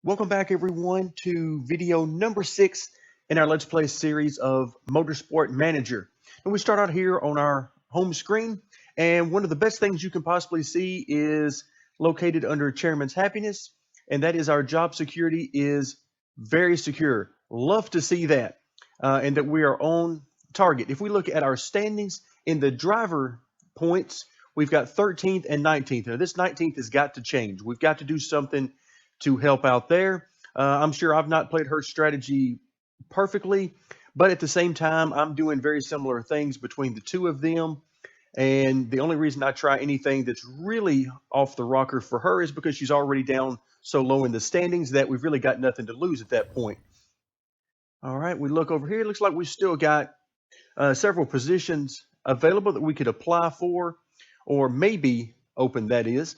Welcome back, everyone, to video number 6 in our Let's Play series of Motorsport Manager. And we start out here on our home screen, and one of the best things you can possibly see is located under Chairman's Happiness, and that is our job security is very secure. Love to see that, and that we are on target. If we look at our standings in the driver points, we've got 13th and 19th. Now, this 19th has got to change. We've got to do something to help out there. I'm sure I've not played her strategy perfectly, but at the same time, I'm doing very similar things between the two of them. And the only reason I try anything that's really off the rocker for her is because she's already down so low in the standings that we've really got nothing to lose at that point. All right, we look over here. It looks like we've still got several positions available that we could apply for, or maybe open, that is.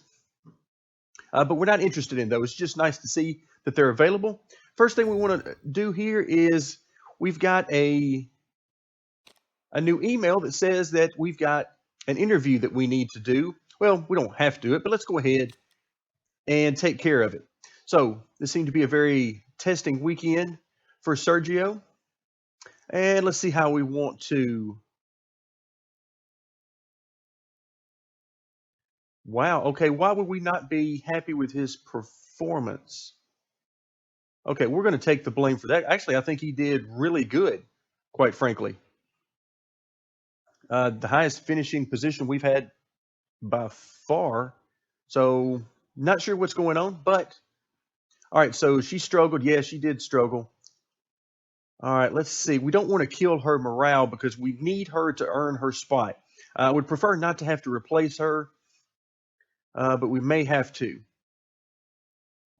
But we're not interested in those. It's just nice to see that they're available. First thing we want to do here is we've got a new email that says that we've got an interview that we need to do. Well, we don't have to do it, but let's go ahead and take care of it. So this seemed to be a very testing weekend for Sergio. And let's see how we want to. Wow. Okay. Why would we not be happy with his performance? Okay, we're going to take the blame for that. Actually, I think he did really good, quite frankly. The highest finishing position we've had by far. So, not sure what's going on, but all right, so she struggled. Yeah, she did struggle. All right, let's see. We don't want to kill her morale because we need her to earn her spot. I would prefer not to have to replace her, but we may have to.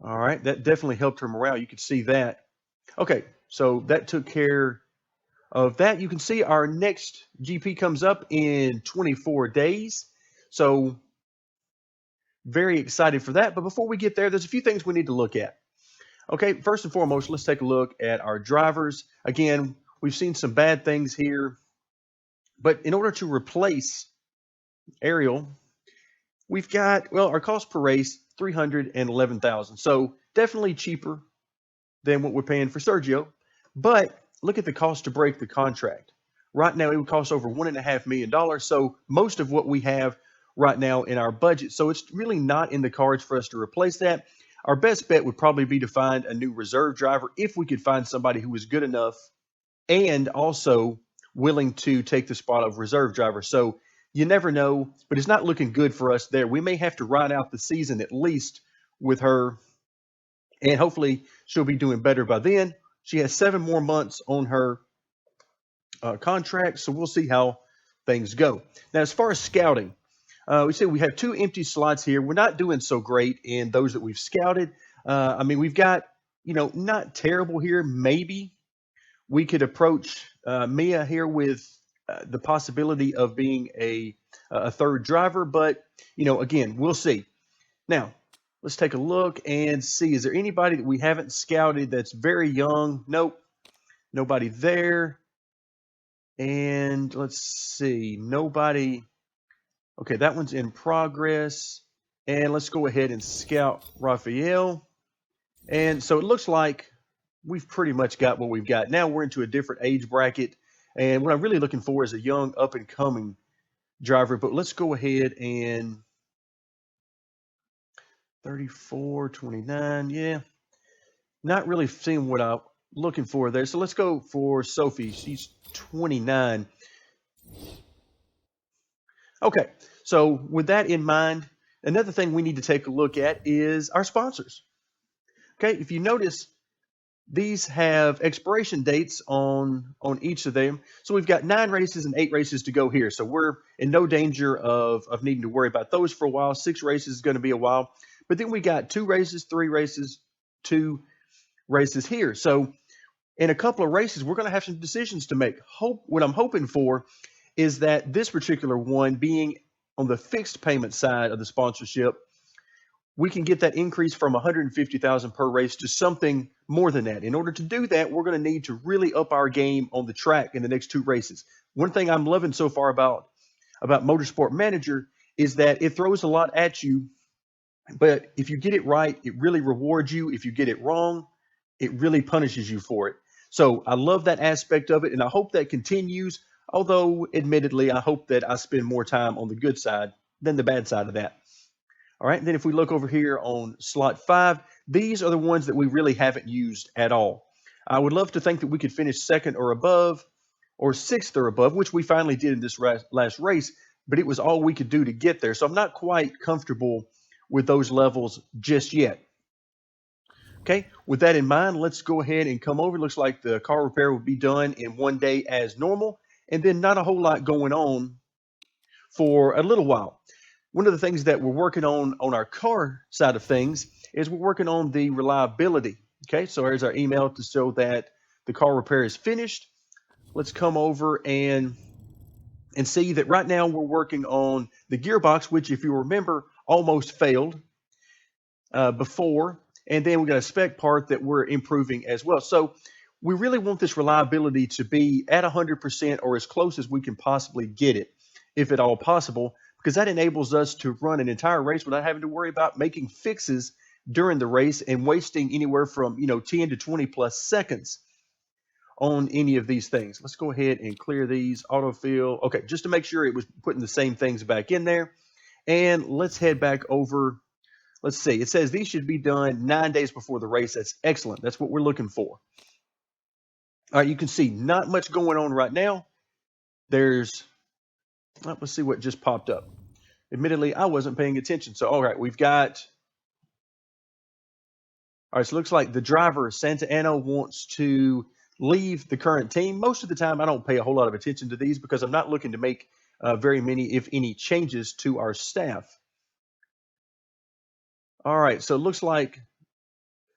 All right, that definitely helped her morale. You could see that. Okay, so that took care of that. You can see our next GP comes up in 24 days. So very excited for that. But before we get there, there's a few things we need to look at. Okay, first and foremost, let's take a look at our drivers. Again, we've seen some bad things here. But in order to replace Ariel, we've got, well, our cost per race, $311,000. So definitely cheaper than what we're paying for Sergio. But look at the cost to break the contract. Right now, it would cost over $1.5 million. So most of what we have right now in our budget. So it's really not in the cards for us to replace that. Our best bet would probably be to find a new reserve driver if we could find somebody who was good enough and also willing to take the spot of reserve driver. So you never know, but it's not looking good for us there. We may have to ride out the season at least with her, and hopefully she'll be doing better by then. She has 7 more months on her contract, so we'll see how things go. Now, as far as scouting, we say we have 2 empty slots here. We're not doing so great in those that we've scouted. I mean, we've got, not terrible here. Maybe we could approach Mia here with the possibility of being a third driver, but, again, we'll see. Now, let's take a look and see. Is there anybody that we haven't scouted that's very young? Nope. Nobody there. And let's see. Nobody. Okay, that one's in progress. And let's go ahead and scout Raphael. And so it looks like we've pretty much got what we've got. Now we're into a different age bracket. And what I'm really looking for is a young, up-and-coming driver. But let's go ahead and 34, 29. Yeah, not really seeing what I'm looking for there. So let's go for Sophie. She's 29. Okay, so with that in mind, another thing we need to take a look at is our sponsors. Okay, if you notice, these have expiration dates on each of them. So we've got 9 races and 8 races to go here. So we're in no danger of needing to worry about those for a while. 6 races is going to be a while. But then we got 2 races, 3 races, 2 races here. So in a couple of races, we're going to have some decisions to make. What I'm hoping for is that this particular one, being on the fixed payment side of the sponsorship, we can get that increase from $150,000 per race to something more than that. In order to do that, we're going to need to really up our game on the track in the next 2 races. One thing I'm loving so far about Motorsport Manager is that it throws a lot at you But if you get it right, it really rewards you. If you get it wrong, it really punishes you for it. So I love that aspect of it, and I hope that continues. Although, admittedly, I hope that I spend more time on the good side than the bad side of that. All right, and then if we look over here on slot 5, these are the ones that we really haven't used at all. I would love to think that we could finish second or above, or sixth or above, which we finally did in this last race, but it was all we could do to get there. So I'm not quite comfortable with those levels just yet. Okay, with that in mind, let's go ahead and come over. Looks like the car repair will be done in one day as normal, and then not a whole lot going on for a little while. One of the things that we're working on our car side of things is we're working on the reliability. Okay, so here's our email to show that the car repair is finished. Let's come over and see that right now we're working on the gearbox, which, if you remember, almost failed before. And then we got a spec part that we're improving as well. So we really want this reliability to be at 100% or as close as we can possibly get it, if at all possible, because that enables us to run an entire race without having to worry about making fixes during the race and wasting anywhere from 10 to 20 plus seconds on any of these things. Let's go ahead and clear these autofill. Okay, just to make sure it was putting the same things back in there. And let's head back over. Let's see. It says these should be done 9 days before the race. That's excellent. That's what we're looking for. All right, you can see not much going on right now. Let's see what just popped up. Admittedly, I wasn't paying attention. So, all right, all right, so it looks like the driver, Santa Ana, wants to leave the current team. Most of the time, I don't pay a whole lot of attention to these because I'm not looking to make very many, if any, changes to our staff. All right, so it looks like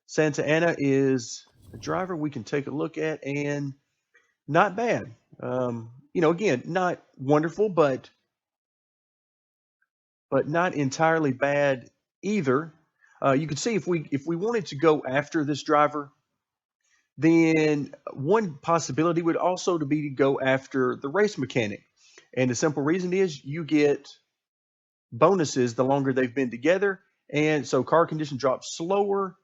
Santa Ana is a driver we can take a look at, and not bad. Again, not wonderful, but not entirely bad either. You can see if we wanted to go after this driver, then one possibility would also to be to go after the race mechanic. And the simple reason is you get bonuses the longer they've been together. And so car condition drops slower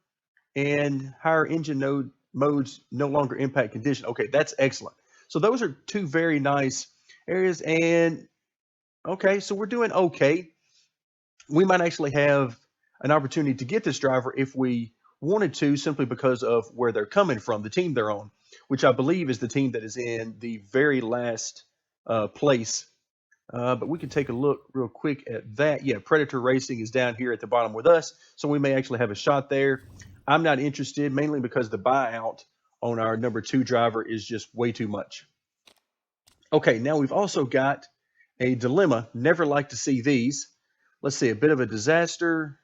and higher engine modes no longer impact condition. Okay, that's excellent. So those are two very nice areas. And okay, so we're doing okay. We might actually have an opportunity to get this driver if we wanted to, simply because of where they're coming from, the team they're on, which I believe is the team that is in the very last place. But we can take a look real quick at that. Yeah, Predator Racing is down here at the bottom with us, so we may actually have a shot there. I'm not interested, mainly because the buyout on our number 2 driver is just way too much. Okay, now we've also got a dilemma. Never like to see these. Let's see, a bit of a disaster.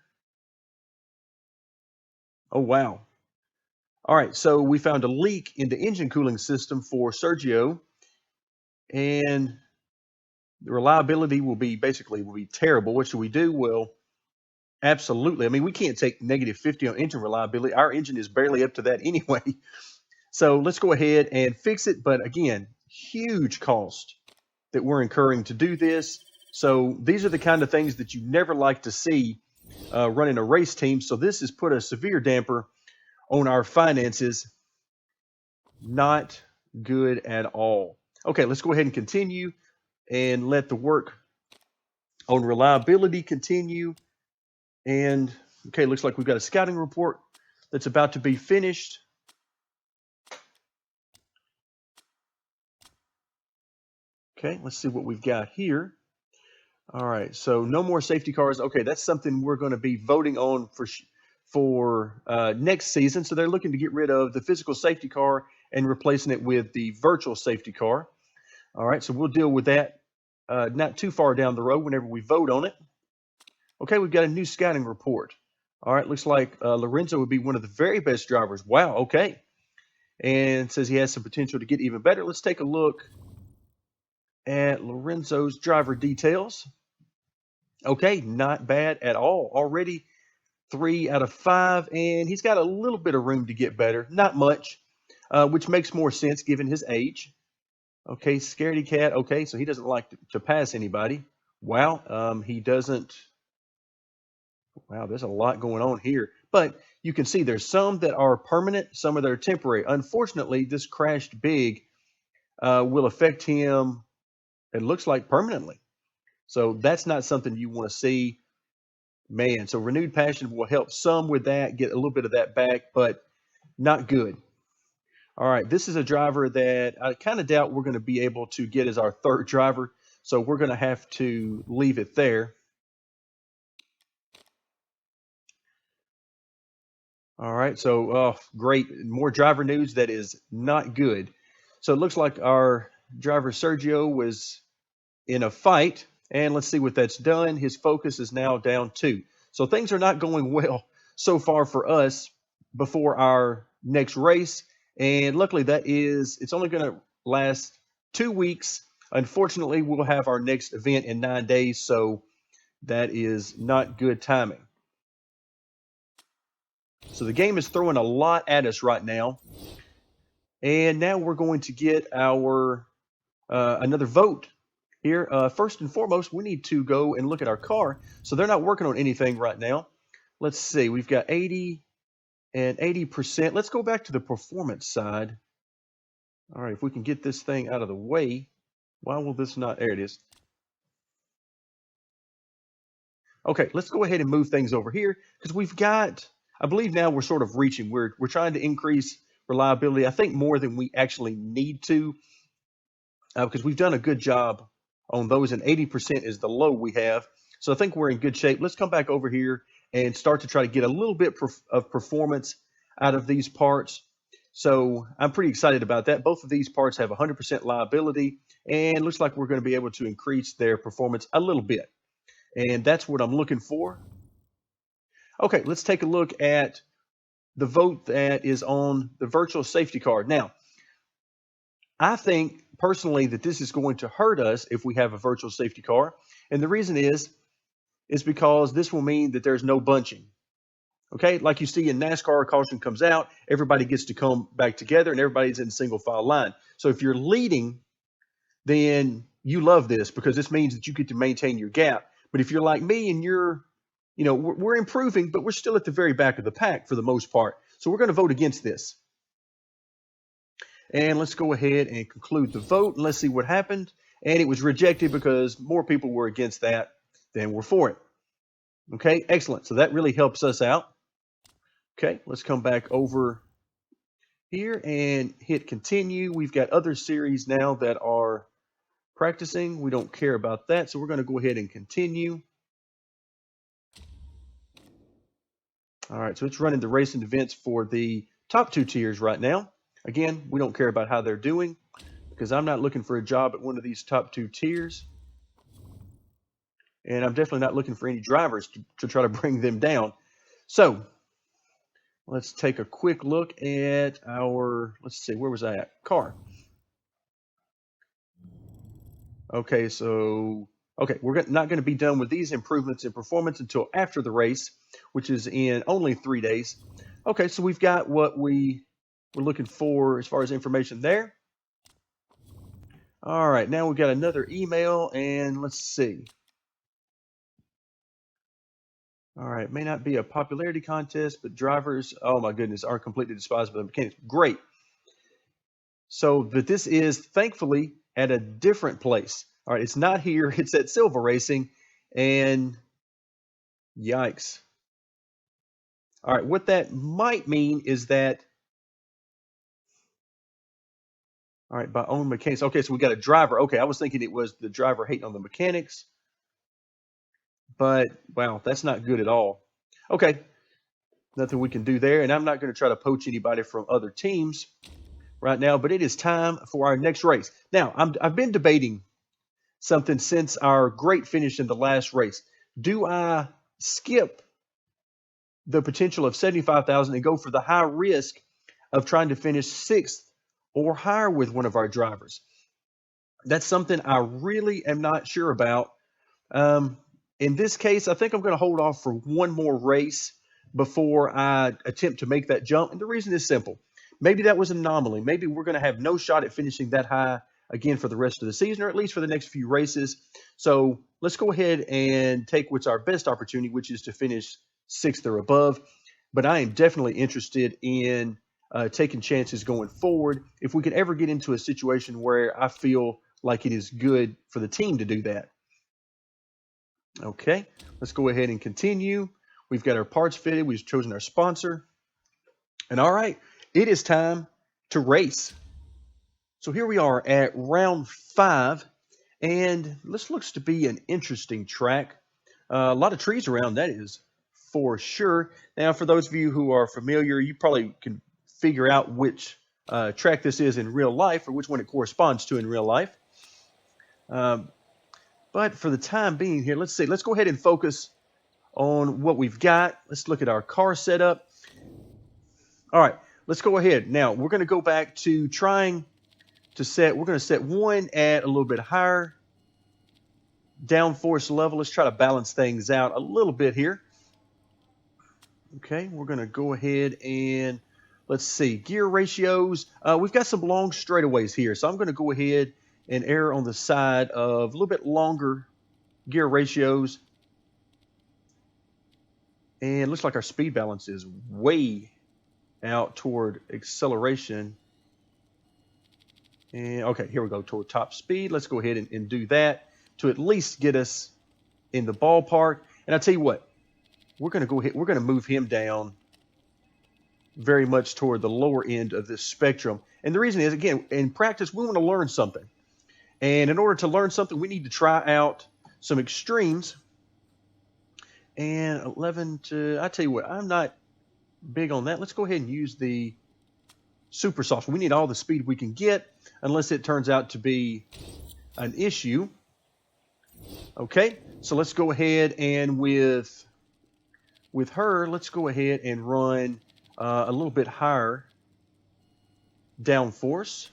Oh, wow. All right, so we found a leak in the engine cooling system for Sergio, and the reliability will be terrible. What should we do? Well, absolutely. I mean, we can't take negative 50 on engine reliability. Our engine is barely up to that anyway. So let's go ahead and fix it. But again, huge cost that we're incurring to do this. So these are the kind of things that you never like to see running a race team. So this has put a severe damper on our finances. Not good at all. Okay, let's go ahead and continue and let the work on reliability continue. And okay, looks like we've got a scouting report that's about to be finished. Okay, let's see what we've got here. All right, so no more safety cars. Okay, that's something we're going to be voting on for next season. So they're looking to get rid of the physical safety car and replacing it with the virtual safety car. All right, so we'll deal with that not too far down the road whenever we vote on it. Okay, we've got a new scouting report. All right, looks like Lorenzo would be one of the very best drivers. Wow, okay. And says he has some potential to get even better. Let's take a look at Lorenzo's driver details. Okay, not bad at all. Already 3 out of 5, and he's got a little bit of room to get better. Not much, which makes more sense given his age. Okay, scaredy cat. Okay, so he doesn't like to pass anybody. Wow, he doesn't. Wow, there's a lot going on here. But you can see there's some that are permanent, some that are temporary. Unfortunately, this crashed big will affect him, it looks like, permanently. So that's not something you want to see. Man, so renewed passion will help some with that, get a little bit of that back, but not good. All right, this is a driver that I kind of doubt we're going to be able to get as our third driver. So we're going to have to leave it there. All right, so great. More driver news that is not good. So it looks like our driver Sergio was in a fight, and let's see what that's done. His focus is now down 2. So things are not going well so far for us before our next race. And luckily, it's only going to last 2 weeks. Unfortunately, we'll have our next event in 9 days, so that is not good timing. So the game is throwing a lot at us right now. And now we're going to get our another vote here. First and foremost, we need to go and look at our car. So they're not working on anything right now. Let's see. We've got 80 and 80%. Let's go back to the performance side. All right, if we can get this thing out of the way. Why will this not? There it is. Okay, let's go ahead and move things over here because we've got, I believe now we're sort of reaching. We're trying to increase reliability, I think more than we actually need to, because we've done a good job on those, and 80% is the low we have. So I think we're in good shape. Let's come back over here and start to try to get a little bit of performance out of these parts. So I'm pretty excited about that. Both of these parts have 100% liability, and looks like we're going to be able to increase their performance a little bit. And that's what I'm looking for. Okay, let's take a look at the vote that is on the virtual safety car. Now, I think personally that this is going to hurt us if we have a virtual safety car. And the reason is because this will mean that there's no bunching. Okay, like you see in NASCAR, caution comes out, everybody gets to come back together and everybody's in single file line. So if you're leading, then you love this because this means that you get to maintain your gap. But if you're like me and we're improving, but we're still at the very back of the pack for the most part. So we're going to vote against this. And let's go ahead and conclude the vote and let's see what happened. And it was rejected because more people were against that than were for it. Okay, excellent. So that really helps us out. Okay, let's come back over here and hit continue. We've got other series now that are practicing. We don't care about that. So we're going to go ahead and continue. All right, so it's running the racing events for the top 2 tiers right now. Again, we don't care about how they're doing because I'm not looking for a job at one of these top 2 tiers. And I'm definitely not looking for any drivers to try to bring them down. So let's take a quick look at our, let's see, where was I at? Car. Okay, so, we're not going to be done with these improvements in performance until after the race, which is in only 3 days. Okay, so we've got what we were looking for as far as information there. All right, now we've got another email, and let's see. All right, may not be a popularity contest, but drivers, oh my goodness, are completely despised by the mechanics. Great. So, but this is thankfully at a different place. All right, it's not here, it's at Silver Racing, and yikes. All right, what that might mean is that, all right, by own mechanics. Okay, so we got a driver. Okay, I was thinking it was the driver hating on the mechanics, but wow, that's not good at all. Okay, nothing we can do there, and I'm not going to try to poach anybody from other teams right now, but it is time for our next race. Now, I've been debating something since our great finish in the last race. Do I skip the potential of 75,000 and go for the high risk of trying to finish 6th or higher with one of our drivers? That's something I really am not sure about. In this case, I think I'm going to hold off for one more race before I attempt to make that jump. And the reason is simple. Maybe that was an anomaly. Maybe we're going to have no shot at finishing that high again for the rest of the season, or at least for the next few races. So let's go ahead and take what's our best opportunity, which is to finish 6th or above. But I am definitely interested in taking chances going forward if we can ever get into a situation where I feel like it is good for the team to do that. Okay, let's go ahead and continue. We've got our parts fitted. We've chosen our sponsor. And all right, it is time to race. So here we are at round 5, and this looks to be an interesting track. A lot of trees around, that is for sure. Now, for those of you who are familiar, you probably can figure out which track this is in real life or which one it corresponds to in real life. But for the time being here, let's see. Let's go ahead and focus on what we've got. Let's look at our car setup. All right, let's go ahead. Now, we're going to go back to trying to set, we're going to set one at a little bit higher downforce level. Let's try to balance things out a little bit here. Okay, we're going to go ahead and let's see, gear ratios. We've got some long straightaways here, so I'm going to go ahead and err on the side of a little bit longer gear ratios. And it looks like our speed balance is way out toward acceleration. And okay, here we go, toward top speed. Let's go ahead and do that to at least get us in the ballpark. And I tell you what, we're going to go ahead, we're going to move him down very much toward the lower end of this spectrum. And the reason is, again, in practice, we want to learn something. And in order to learn something, we need to try out some extremes. And 11 to, I tell you what, I'm not big on that. Let's go ahead and use the super soft. We need all the speed we can get, unless it turns out to be an issue. Okay, so let's go ahead and with her, let's go ahead and run a little bit higher downforce.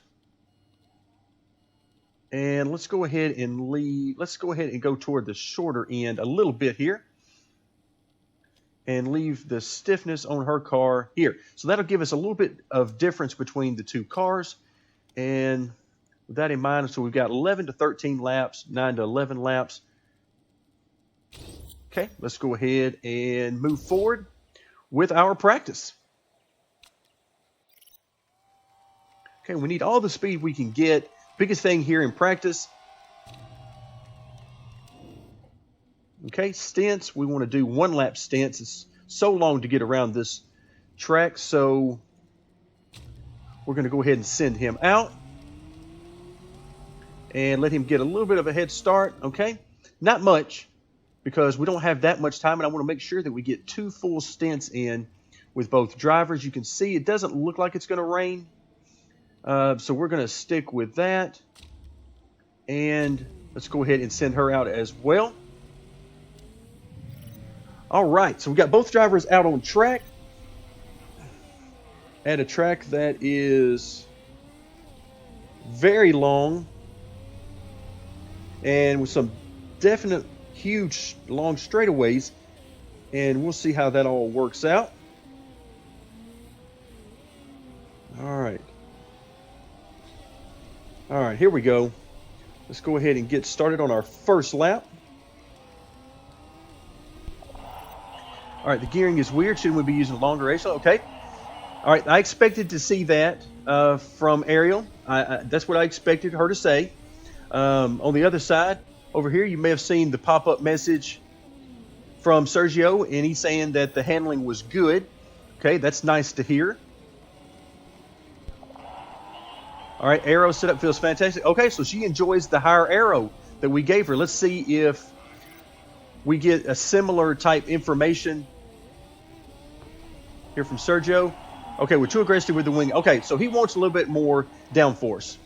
And let's go ahead and go toward the shorter end a little bit here. And leave the stiffness on her car here. So that'll give us a little bit of difference between the two cars. And with that in mind, so we've got 11 to 13 laps, 9 to 11 laps. Okay, let's go ahead and move forward with our practice. Okay, we need all the speed we can get. Biggest thing here in practice. Okay, stints. We want to do 1 lap stints. It's so long to get around this track, so we're going to go ahead and send him out and let him get a little bit of a head start. Okay, not much because we don't have that much time, and I want to make sure that we get 2 full stints in with both drivers. You can see it doesn't look like it's going to rain, so we're going to stick with that. And let's go ahead and send her out as well. All right, so we got both drivers out on track at a track that is very long and with some definite huge long straightaways, and we'll see how that all works out. All right, here we go. Let's go ahead and get started on our first lap. All right, the gearing is weird. Shouldn't we be using longer ratio? Okay. All right, I expected to see that from Ariel. That's what I expected her to say. On the other side, over here, you may have seen the pop-up message from Sergio, and he's saying that the handling was good. Okay, that's nice to hear. All right, aero setup feels fantastic. Okay, so she enjoys the higher aero that we gave her. Let's see if we get a similar type information here from Sergio. Okay, we're too aggressive with the wing. Okay, so he wants a little bit more downforce.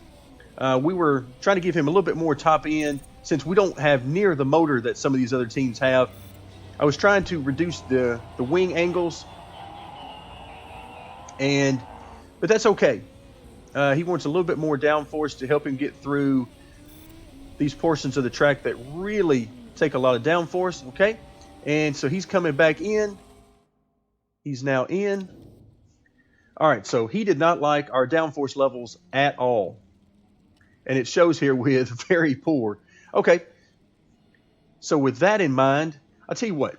We were trying to give him a little bit more top end since we don't have near the motor that some of these other teams have. I was trying to reduce the wing angles, but that's okay. He wants a little bit more downforce to help him get through these portions of the track that really take a lot of downforce. Okay, and so he's coming back in. He's now in. All right, so he did not like our downforce levels at all. And it shows here with very poor. Okay, so with that in mind, I'll tell you what.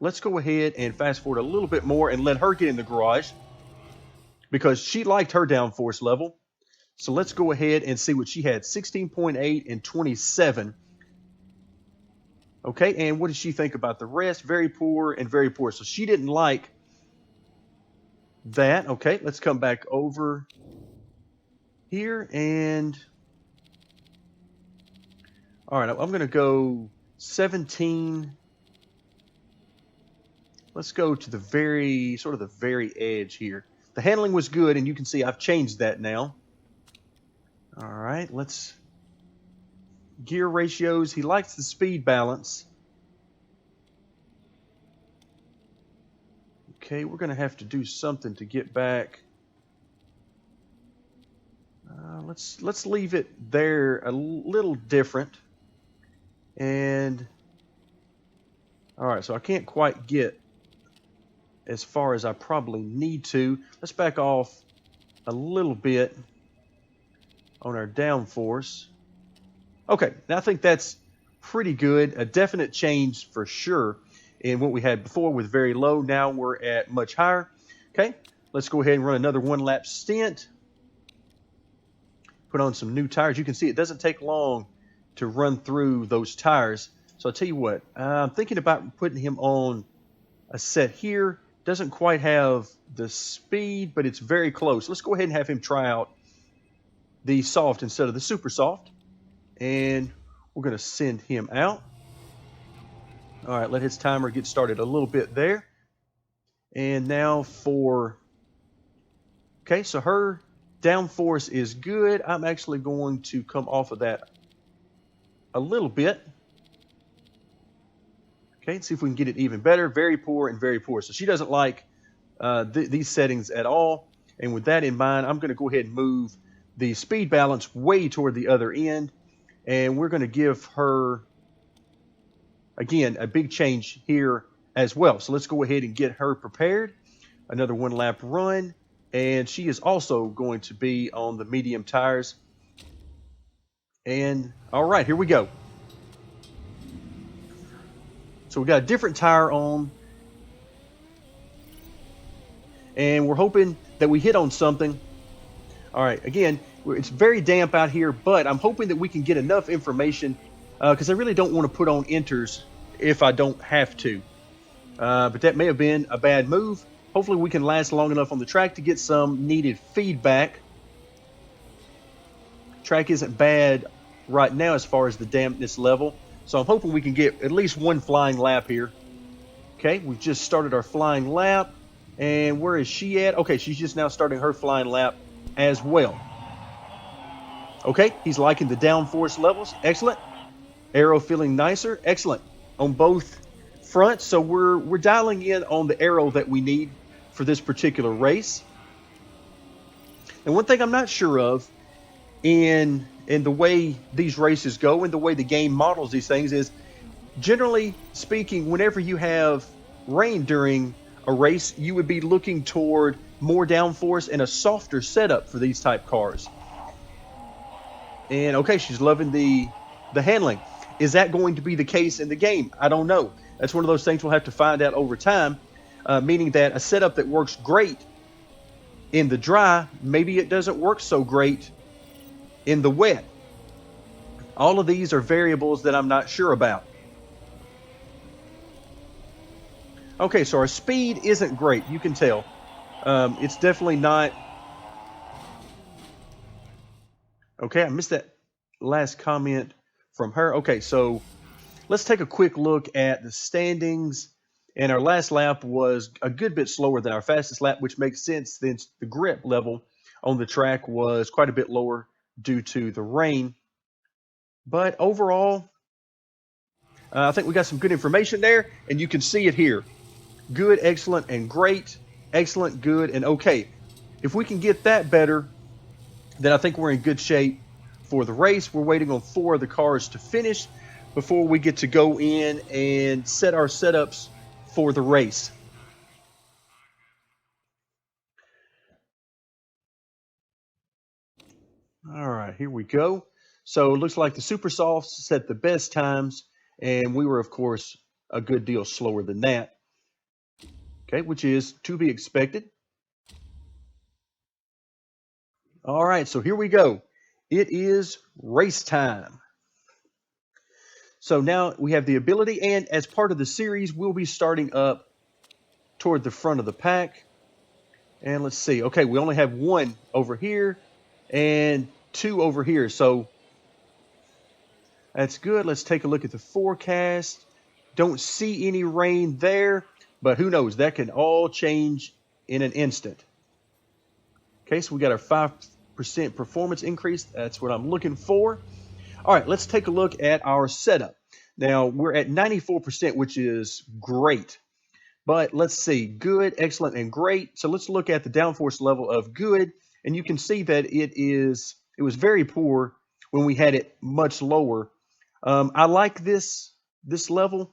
let's go ahead and fast forward a little bit more and let her get in the garage because she liked her downforce level. So let's go ahead and see what she had. 16.8 and 27. Okay, and what did she think about the rest? Very poor and very poor. So she didn't like that. Okay, let's come back over here and all right, I'm going to go 17. Let's go to the very edge here. The handling was good, and you can see I've changed that now. All right, let's gear ratios. He likes the speed balance. Okay, we're going to have to do something to get back. Let's leave it there a little different. And all right, so I can't quite get as far as I probably need to. Let's back off a little bit on our downforce. Okay, now I think that's pretty good. A definite change for sure in what we had before with very low. Now we're at much higher. Okay, let's go ahead and run another one lap stint. Put on some new tires. You can see it doesn't take long to run through those tires. So I'll tell you what, I'm thinking about putting him on a set here. Doesn't quite have the speed, but it's very close. Let's go ahead and have him try out the soft instead of the super soft. And we're going to send him out. All right, let his timer get started a little bit there. And now for, okay, so her downforce is good. I'm actually going to come off of that a little bit. Okay, let's see if we can get it even better. Very poor and very poor. So she doesn't like these settings at all. And with that in mind, I'm going to go ahead and move the speed balance way toward the other end. And we're going to give her, again, a big change here as well. So let's go ahead and get her prepared. Another one lap run. And she is also going to be on the medium tires. And all right, here we go. So we got a different tire on. And we're hoping that we hit on something. All right, again, it's very damp out here, but I'm hoping that we can get enough information because I really don't want to put on inters if I don't have to. But that may have been a bad move. Hopefully we can last long enough on the track to get some needed feedback. Track isn't bad right now as far as the dampness level. So I'm hoping we can get at least one flying lap here. Okay, we've just started our flying lap. And where is she at? Okay, she's just now starting her flying lap as well. Okay, he's liking the downforce levels. Excellent. Aero feeling nicer. Excellent. On both fronts. So we're dialing in on the aero that we need for this particular race. And one thing I'm not sure of in the way these races go and the way the game models these things is, generally speaking, whenever you have rain during a race, you would be looking toward more downforce and a softer setup for these type cars. And okay, she's loving the handling. Is that going to be the case in the game? I don't know. That's one of those things we'll have to find out over time, meaning that a setup that works great in the dry, maybe it doesn't work so great in the wet. All of these are variables that I'm not sure about. Okay, so our speed isn't great. You can tell. It's definitely not. Okay, I missed that last comment from her. Okay, so let's take a quick look at the standings. And our last lap was a good bit slower than our fastest lap, which makes sense since the grip level on the track was quite a bit lower due to the rain. But overall, I think we got some good information there, and you can see it here. Good, excellent, and great. Excellent, good, and okay. If we can get that better, then I think we're in good shape for the race. We're waiting on 4 of the cars to finish before we get to go in and set our setups for the race. All right, here we go. So it looks like the Super Softs set the best times, and we were, of course, a good deal slower than that. Okay, which is to be expected. All right, so here we go. It is race time. So now we have the ability, and as part of the series, we'll be starting up toward the front of the pack. And let's see. Okay, we only have one over here and two over here. So that's good. Let's take a look at the forecast. Don't see any rain there, but who knows? That can all change in an instant. Okay, so we got our 5% performance increase. That's what I'm looking for. All right, let's take a look at our setup. Now, we're at 94%, which is great. But let's see, good, excellent, and great. So let's look at the downforce level of good, and you can see that it was very poor when we had it much lower. I like this level,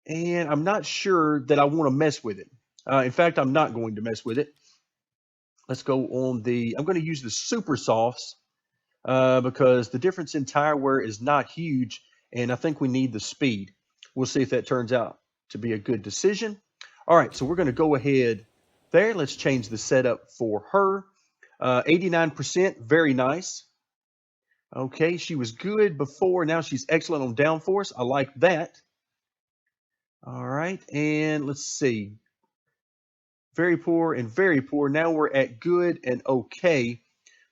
and I'm not sure that I want to mess with it. In fact, I'm not going to mess with it. Let's go on I'm going to use the super softs because the difference in tire wear is not huge, and I think we need the speed. We'll see if that turns out to be a good decision. All right, so we're going to go ahead there. Let's change the setup for her. 89%, very nice. Okay, she was good before. Now she's excellent on downforce. I like that. All right, and let's see. Very poor and very poor. Now we're at good and okay.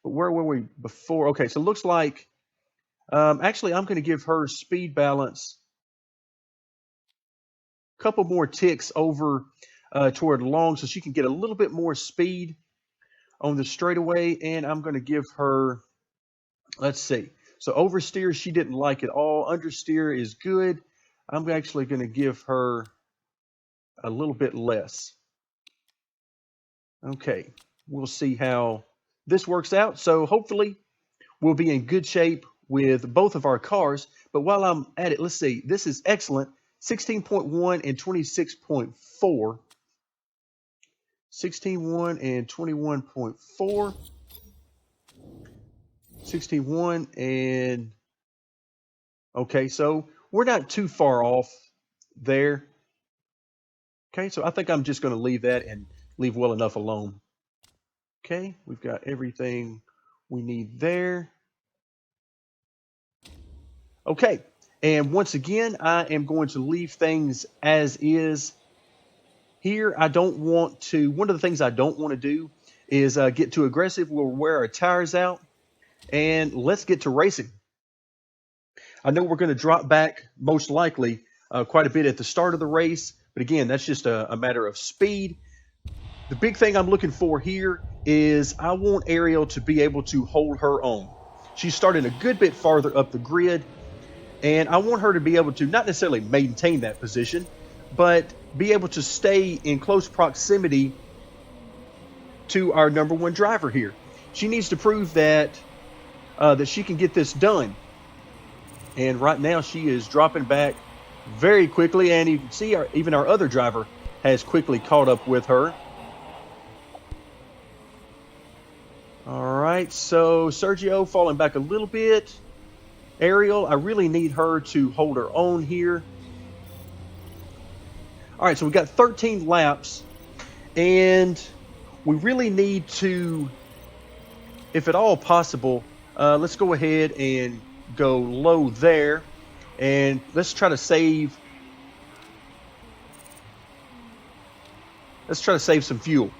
But where were we before? Okay, so it looks like, actually, I'm going to give her speed balance a couple more ticks over toward long so she can get a little bit more speed on the straightaway. And I'm going to give her, let's see. So oversteer, she didn't like it all. Understeer is good. I'm actually going to give her a little bit less. Okay, we'll see how this works out. So hopefully we'll be in good shape with both of our cars. But while I'm at it, let's see. This is excellent. 16.1 and 26.4. 16.1 and 21.4. 16.1 and... Okay, so we're not too far off there. Okay, so I think I'm just going to leave that and leave well enough alone. Okay, we've got everything we need there. Okay, and once again, I am going to leave things as is. Here, I don't want to, one of the things I don't want to do is get too aggressive. We'll wear our tires out, and let's get to racing. I know we're going to drop back, most likely, quite a bit at the start of the race, but again, that's just a matter of speed. The big thing I'm looking for here is I want Ariel to be able to hold her own. She's starting a good bit farther up the grid, and I want her to be able to not necessarily maintain that position, but be able to stay in close proximity to our number one driver here. She needs to prove that that she can get this done. And right now she is dropping back very quickly, and you can see even our other driver has quickly caught up with her. All right, so Sergio falling back a little bit. Ariel, I really need her to hold her own here. All right, so we got 13 laps, and we really need to, if at all possible, let's go ahead and go low there, and let's try to save some fuel,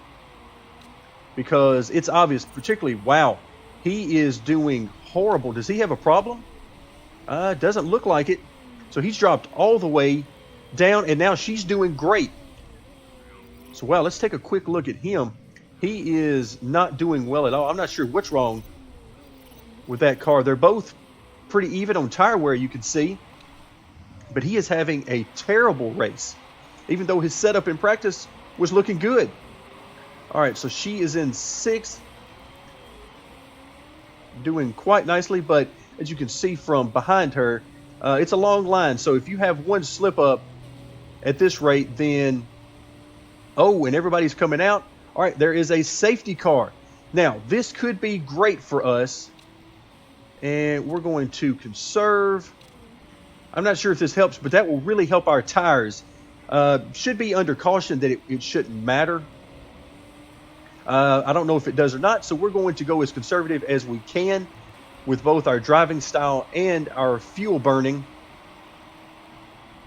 because it's obvious, particularly, wow, he is doing horrible. Does he have a problem? Doesn't look like it. So he's dropped all the way down, and now she's doing great. So, wow, let's take a quick look at him. He is not doing well at all. I'm not sure what's wrong with that car. They're both pretty even on tire wear, you can see. But he is having a terrible race, even though his setup in practice was looking good. All right, so she is in 6th, doing quite nicely, but as you can see from behind her, it's a long line. So if you have one slip up at this rate, then, oh, and everybody's coming out. All right, there is a safety car. Now, this could be great for us, and we're going to conserve. I'm not sure if this helps, but that will really help our tires Should be under caution that it shouldn't matter. I don't know if it does or not, so we're going to go as conservative as we can with both our driving style and our fuel burning,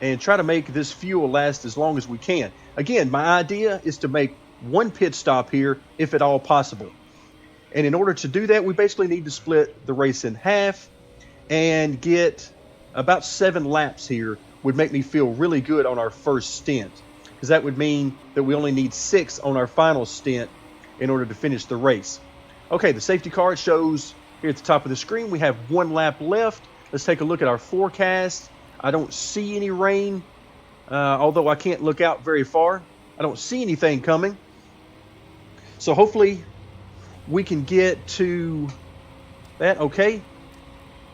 and try to make this fuel last as long as we can. Again, my idea is to make one pit stop here, if at all possible. And in order to do that, we basically need to split the race in half and get about 7 laps here would make me feel really good on our first stint, because that would mean that we only need 6 on our final stint in order to finish the race. Okay, the safety car shows here at the top of the screen we have 1 lap left. Let's take a look at our forecast. I don't see any rain, although I can't look out very far. I don't see anything coming. So hopefully we can get to that. Okay,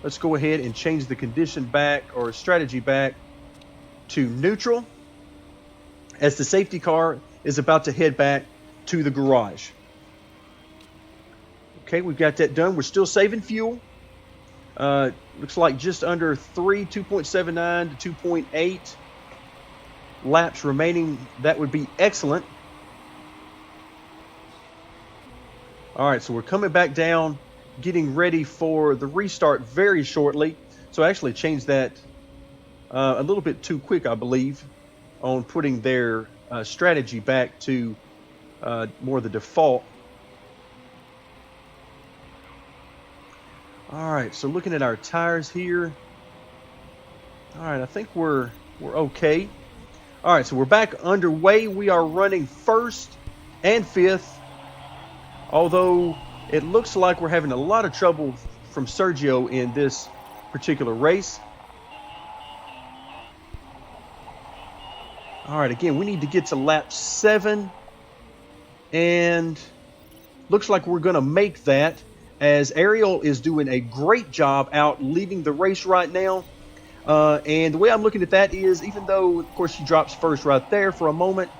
let's go ahead and change the condition back, or strategy back, to neutral, as the safety car is about to head back to the garage. Okay, we've got that done. We're still saving fuel. Looks like just under 2.79 to 2.8 laps remaining. That would be excellent. All right, so we're coming back down, getting ready for the restart very shortly. So I actually changed that a little bit too quick, I believe, on putting their strategy back to more the default. All right, so looking at our tires here. All right, I think we're okay. All right, so we're back underway. We are running 1st and 5th, although it looks like we're having a lot of trouble from Sergio in this particular race. All right, again, we need to get to lap 7, and looks like we're going to make that, as Ariel is doing a great job out leading the race right now. And the way I'm looking at that is, even though, of course, she drops first right there for a moment,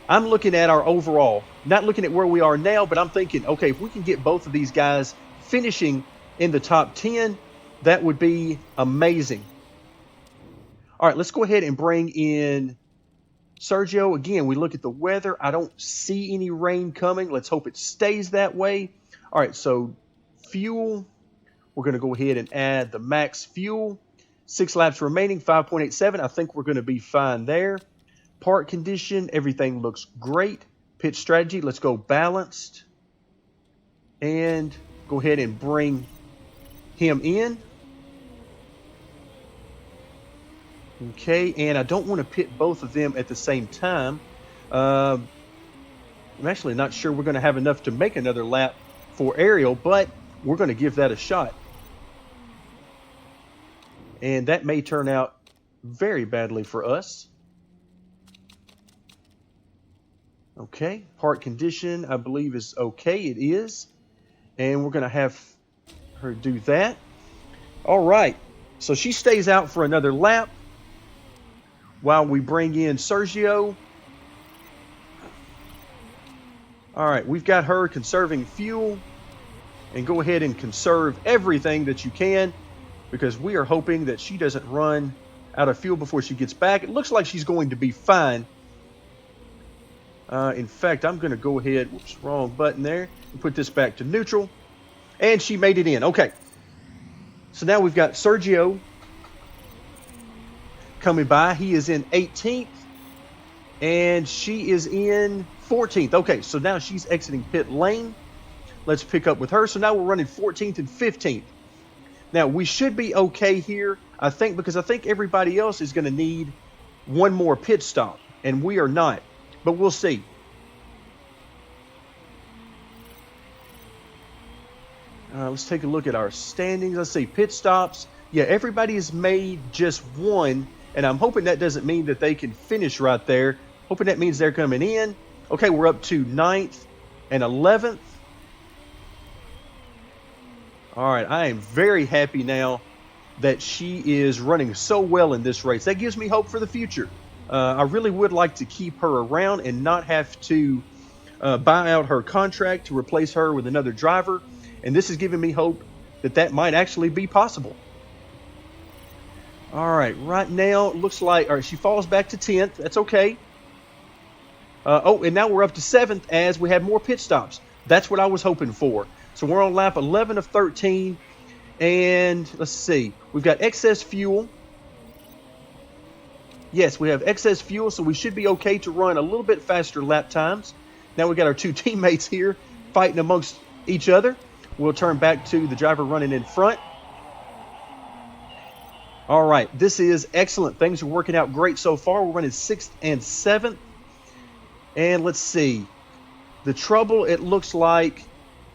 I'm looking at our overall, not looking at where we are now, but I'm thinking, okay, if we can get both of these guys finishing in the top 10, that would be amazing. All right, let's go ahead and bring in Sergio. Again, we look at the weather. I don't see any rain coming. Let's hope it stays that way. All right, so fuel, we're going to go ahead and add the max fuel. 6 laps remaining, 5.87. I think we're going to be fine there. Part condition, everything looks great. Pit strategy, let's go balanced. And go ahead and bring him in. Okay, and I don't want to pit both of them at the same time. I'm actually not sure we're going to have enough to make another lap for Ariel, but we're going to give that a shot. And that may turn out very badly for us. Okay, part condition, I believe, is okay. It is. And we're going to have her do that. All right, so she stays out for another lap while we bring in Sergio. All right, we've got her conserving fuel. And go ahead and conserve everything that you can, because we are hoping that she doesn't run out of fuel before she gets back. It looks like she's going to be fine. In fact, I'm going to go ahead, whoops, wrong button there, and put this back to neutral. And she made it in. Okay. So now we've got Sergio coming by. He is in 18th, and she is in 14th. Okay, so now she's exiting pit lane. Let's pick up with her. So now we're running 14th and 15th. Now, we should be okay here, I think, because I think everybody else is going to need one more pit stop, and we are not. But we'll see. Let's take a look at our standings. Let's see, pit stops. Yeah, everybody has made just one, and I'm hoping that doesn't mean that they can finish right there. Hoping that means they're coming in. Okay, we're up to 9th and 11th. All right, I am very happy now that she is running so well in this race. That gives me hope for the future. I really would like to keep her around and not have to buy out her contract to replace her with another driver. And this is giving me hope that that might actually be possible. All right, right now it looks like, all right, she falls back to 10th. That's okay. Oh, and now we're up to 7th as we have more pit stops. That's what I was hoping for. So we're on lap 11 of 13. And let's see, we've got excess fuel. Yes, we have excess fuel, so we should be okay to run a little bit faster lap times. Now we got our two teammates here fighting amongst each other. We'll turn back to the driver running in front. All right, this is excellent. Things are working out great so far. We're running 6th and 7th. And let's see. The trouble, it looks like,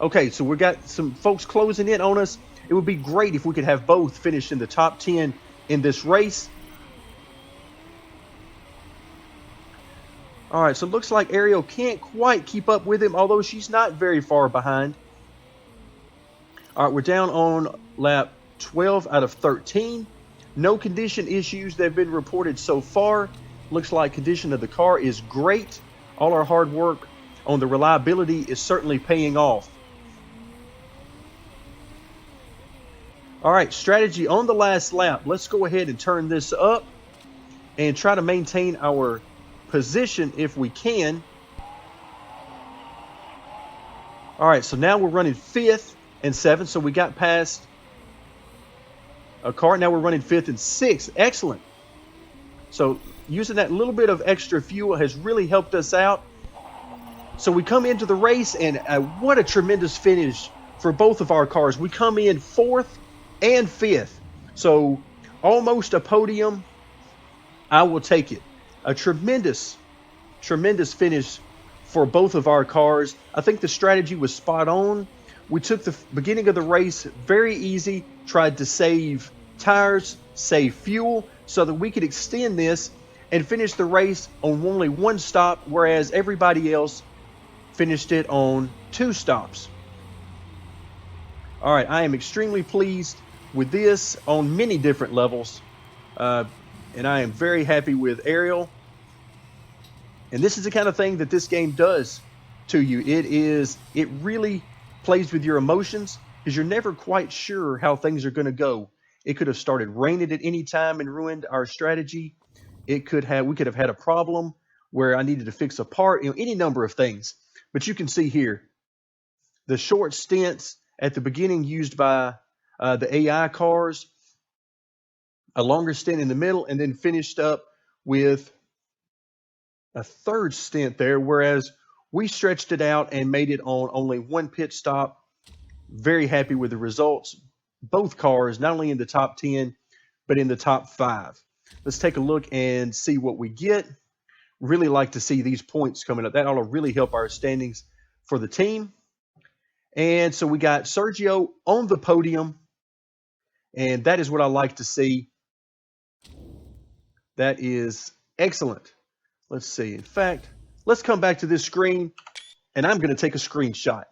okay, so we've got some folks closing in on us. It would be great if we could have both finish in the top 10 in this race. All right, so it looks like Ariel can't quite keep up with him, although she's not very far behind. All right, we're down on lap 12 out of 13. No condition issues that have been reported so far. Looks like condition of the car is great. All our hard work on the reliability is certainly paying off. All right, strategy on the last lap. Let's go ahead and turn this up and try to maintain our position if we can. All right, so now we're running 5th and 7th, so we got past a car. Now we're running 5th and 6th. Excellent. So using that little bit of extra fuel has really helped us out. So we come into the race, and what a tremendous finish for both of our cars. We come in 4th and 5th. So almost a podium. I will take it. A tremendous finish for both of our cars. I think the strategy was spot on. We took the beginning of the race very easy, tried to save tires, save fuel, so that we could extend this and finish the race on only one stop, whereas everybody else finished it on 2 stops. All right, I am extremely pleased with this on many different levels, and I am very happy with Ariel. And this is the kind of thing that this game does to you. It really plays with your emotions, because you're never quite sure how things are going to go. It could have started raining at any time and ruined our strategy. We could have had a problem where I needed to fix a part, any number of things. But you can see here the short stints at the beginning used by the AI cars, a longer stint in the middle, and then finished up with a third stint there, whereas we stretched it out and made it on only one pit stop. Very happy with the results. Both cars, not only in the top 10, but in the top 5. Let's take a look and see what we get. Really like to see these points coming up. That ought to really help our standings for the team. And so we got Sergio on the podium, and that is what I like to see. That is excellent. Let's see. In fact, let's come back to this screen, and I'm going to take a screenshot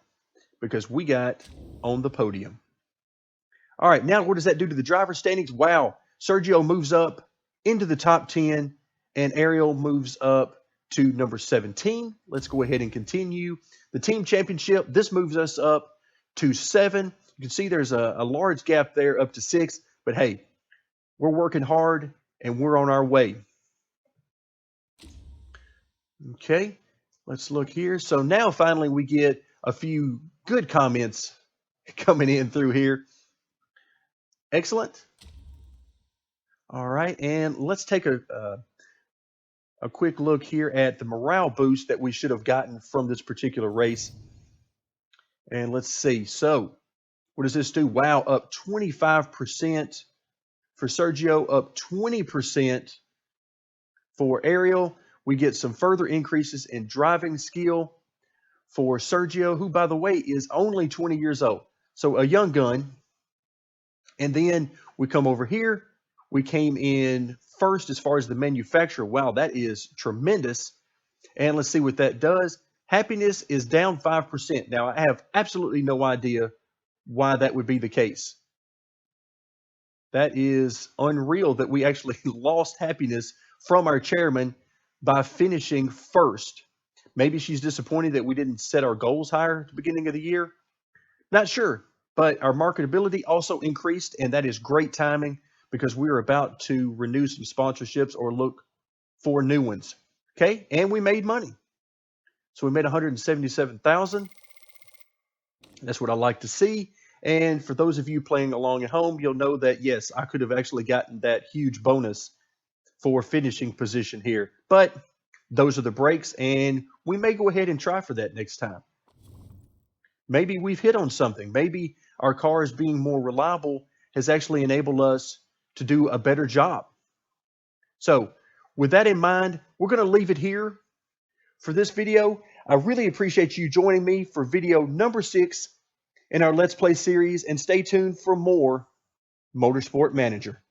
because we got on the podium. All right, now what does that do to the driver standings? Wow, Sergio moves up into the top 10, and Ariel moves up to number 17. Let's go ahead and continue. The team championship, this moves us up to 7. You can see there's a large gap there up to 6, but hey, we're working hard, and we're on our way. Okay, let's look here. So now finally we get a few good comments coming in through here. Excellent. All right, and let's take a quick look here at the morale boost that we should have gotten from this particular race. And let's see. So what does this do? Wow, up 25% for Sergio, up 20% for Ariel. We get some further increases in driving skill for Sergio, who, by the way, is only 20 years old. So a young gun. And then we come over here. We came in first as far as the manufacturer. Wow, that is tremendous. And let's see what that does. Happiness is down 5%. Now, I have absolutely no idea why that would be the case. That is unreal that we actually lost happiness from our chairman by finishing first. Maybe she's disappointed that we didn't set our goals higher at the beginning of the year. Not sure, but our marketability also increased, and that is great timing because we're about to renew some sponsorships or look for new ones. Okay, and we made money. So we made 177,000. That's what I like to see. And for those of you playing along at home, you'll know that yes, I could have actually gotten that huge bonus for finishing position here. But those are the breaks, and we may go ahead and try for that next time. Maybe we've hit on something. Maybe our cars being more reliable has actually enabled us to do a better job. So with that in mind, we're going to leave it here for this video. I really appreciate you joining me for video number 6 in our Let's Play series, and stay tuned for more Motorsport Manager.